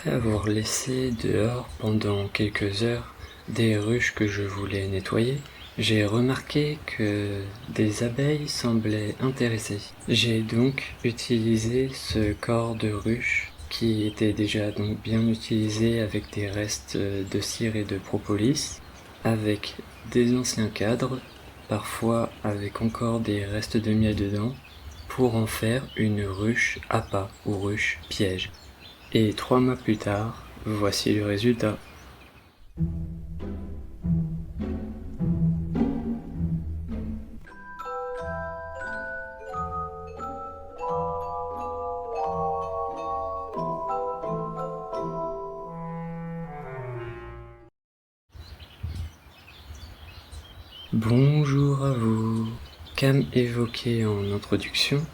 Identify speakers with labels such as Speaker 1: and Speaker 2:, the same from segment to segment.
Speaker 1: Après avoir laissé dehors pendant quelques heures des ruches que je voulais nettoyer, j'ai remarqué que des abeilles semblaient intéressées. J'ai donc utilisé ce corps de ruche qui était déjà donc bien utilisé avec des restes de cire et de propolis, avec des anciens cadres, parfois avec encore des restes de miel dedans, pour en faire une ruche appât ou ruche piège. Et 3 mois plus tard, voici le résultat. Bonjour à vous. Comme évoqué en introduction,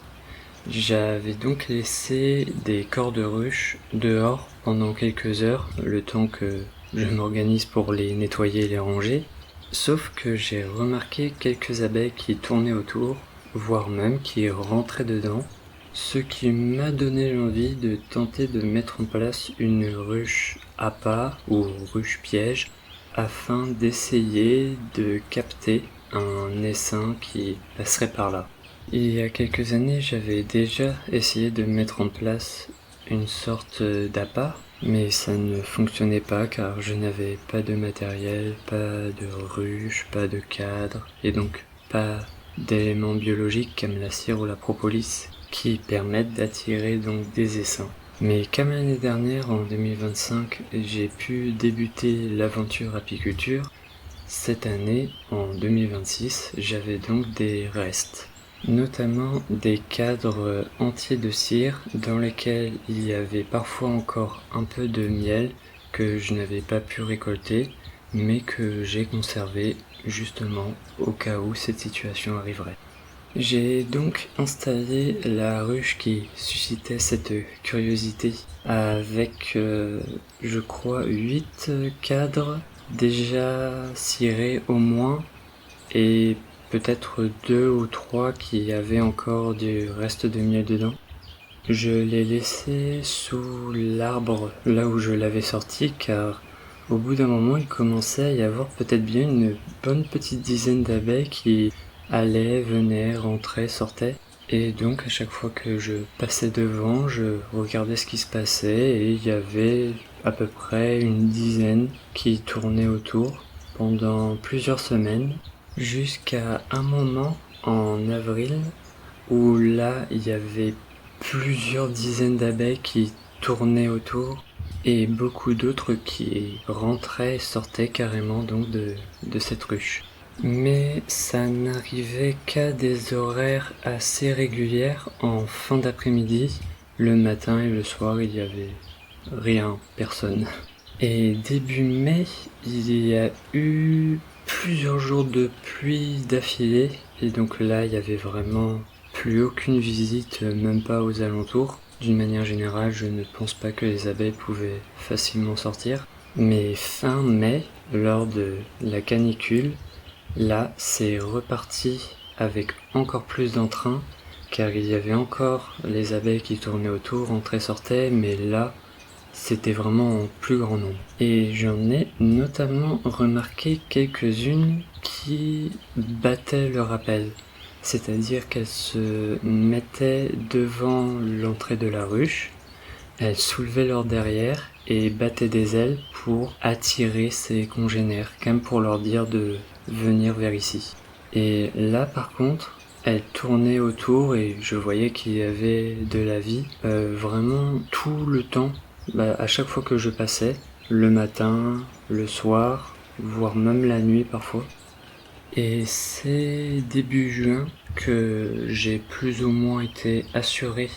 Speaker 1: j'avais donc laissé des corps de ruche dehors pendant quelques heures, le temps que je m'organise pour les nettoyer et les ranger. Sauf que j'ai remarqué quelques abeilles qui tournaient autour, voire même qui rentraient dedans, ce qui m'a donné l'envie de tenter de mettre en place une ruche appât ou ruche piège afin d'essayer de capter un essaim qui passerait par là. Il y a quelques années, j'avais déjà essayé de mettre en place une sorte d'appât, mais ça ne fonctionnait pas car je n'avais pas de matériel, pas de ruche, pas de cadre, et donc pas d'éléments biologiques comme la cire ou la propolis qui permettent d'attirer donc des essaims. Mais comme l'année dernière, en 2025, j'ai pu débuter l'aventure apiculture, cette année, en 2026, j'avais donc des restes, notamment des cadres entiers de cire dans lesquels il y avait parfois encore un peu de miel que je n'avais pas pu récolter, mais que j'ai conservé justement au cas où cette situation arriverait. J'ai donc installé la ruche qui suscitait cette curiosité avec, je crois, 8 cadres déjà cirés au moins et peut-être 2 ou 3 qui avaient encore du reste de miel dedans. Je l'ai laissé sous l'arbre là où je l'avais sorti car au bout d'un moment il commençait à y avoir peut-être bien une bonne petite dizaine d'abeilles qui allaient, venaient, rentraient, sortaient. Et donc à chaque fois que je passais devant, je regardais ce qui se passait et il y avait à peu près une dizaine qui tournaient autour pendant plusieurs semaines jusqu'à un moment en avril où là il y avait plusieurs dizaines d'abeilles qui tournaient autour et beaucoup d'autres qui rentraient et sortaient carrément donc de cette ruche. Mais ça n'arrivait qu'à des horaires assez régulières en fin d'après-midi. Le matin et le soir, il y avait rien, personne. Et début mai, il y a eu plusieurs jours de pluie d'affilée. Et donc là, il y avait vraiment plus aucune visite, même pas aux alentours. D'une manière générale, je ne pense pas que les abeilles pouvaient facilement sortir. Mais fin mai, lors de la canicule, là, c'est reparti avec encore plus d'entrain, car il y avait encore les abeilles qui tournaient autour, entraient, sortaient, mais là, c'était vraiment en plus grand nombre. Et j'en ai notamment remarqué quelques-unes qui battaient leur appel. C'est-à-dire qu'elles se mettaient devant l'entrée de la ruche, elles soulevaient leur derrière et battaient des ailes pour attirer ses congénères, comme pour leur dire de venir vers ici. Et là par contre, elles tournaient autour et je voyais qu'il y avait de la vie vraiment tout le temps. À chaque fois que je passais, le matin, le soir, voire même la nuit parfois. Et c'est début juin que j'ai plus ou moins été assuré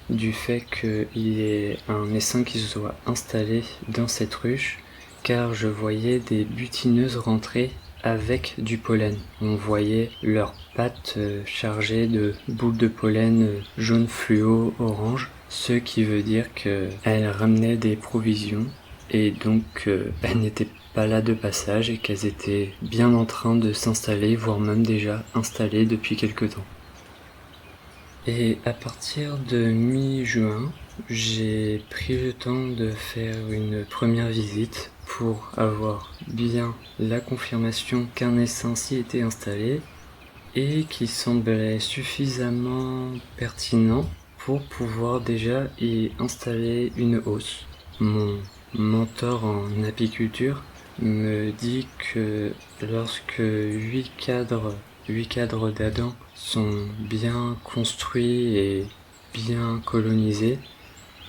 Speaker 1: du fait qu'il y ait un essaim qui se soit installé dans cette ruche, car je voyais des butineuses rentrer avec du pollen. On voyait leurs pattes chargées de boules de pollen jaune fluo orange, ce qui veut dire qu'elles ramenaient des provisions et donc elles n'étaient pas là de passage et qu'elles étaient bien en train de s'installer, voire même déjà installées depuis quelque temps. Et à partir de mi-juin, j'ai pris le temps de faire une première visite pour avoir bien la confirmation qu'un essaim s'y était installé et qui semblait suffisamment pertinent pour pouvoir déjà y installer une hausse. Mon mentor en apiculture me dit que lorsque 8 cadres d'Adam sont bien construits et bien colonisés,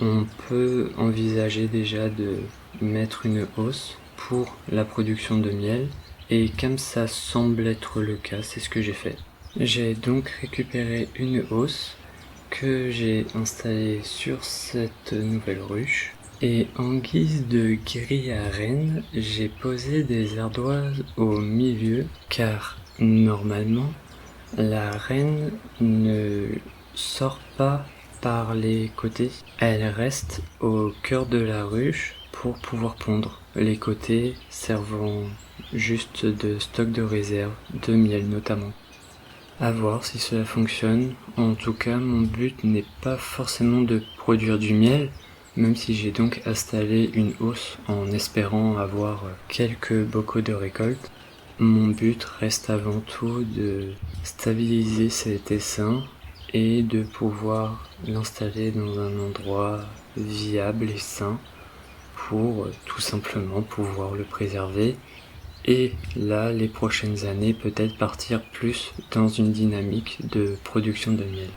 Speaker 1: on peut envisager déjà de mettre une hausse pour la production de miel, et comme ça semble être le cas, c'est ce que j'ai fait. J'ai donc récupéré une hausse que j'ai installée sur cette nouvelle ruche, et en guise de grille à rennes, j'ai posé des ardoises au milieu, car normalement la reine ne sort pas par les côtés, elle reste au cœur de la ruche pour pouvoir pondre, les côtés servant juste de stock de réserve, de miel notamment. À voir si cela fonctionne. En tout cas, mon but n'est pas forcément de produire du miel, même si j'ai donc installé une hausse en espérant avoir quelques bocaux de récolte. Mon but reste avant tout de stabiliser cet essaim et de pouvoir l'installer dans un endroit viable et sain pour tout simplement pouvoir le préserver. Et là, les prochaines années, peut-être partir plus dans une dynamique de production de miel.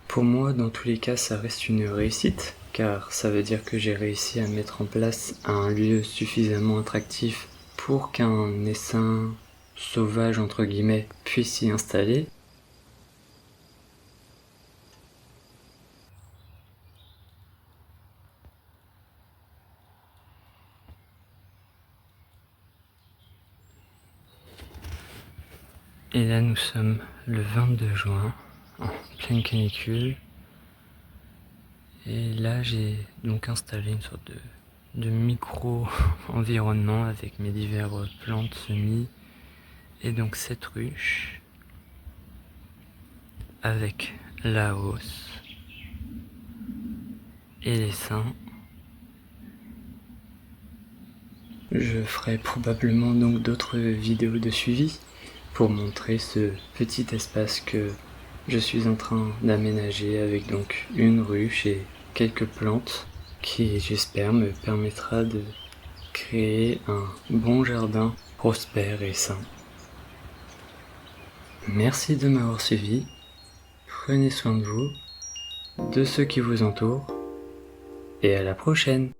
Speaker 1: Pour moi, dans tous les cas, ça reste une réussite, car ça veut dire que j'ai réussi à mettre en place un lieu suffisamment attractif pour qu'un essaim sauvage, entre guillemets, puisse s'y installer. Et là, nous sommes le 22 juin, en pleine canicule. Et là, j'ai donc installé une sorte de micro-environnement avec mes diverses plantes, semis, et donc cette ruche avec la hausse et l'essaim. Je ferai probablement donc d'autres vidéos de suivi pour montrer ce petit espace que je suis en train d'aménager avec donc une ruche et quelques plantes qui, j'espère, me permettra de créer un bon jardin prospère et sain. Merci de m'avoir suivi. Prenez soin de vous, de ceux qui vous entourent, et à la prochaine!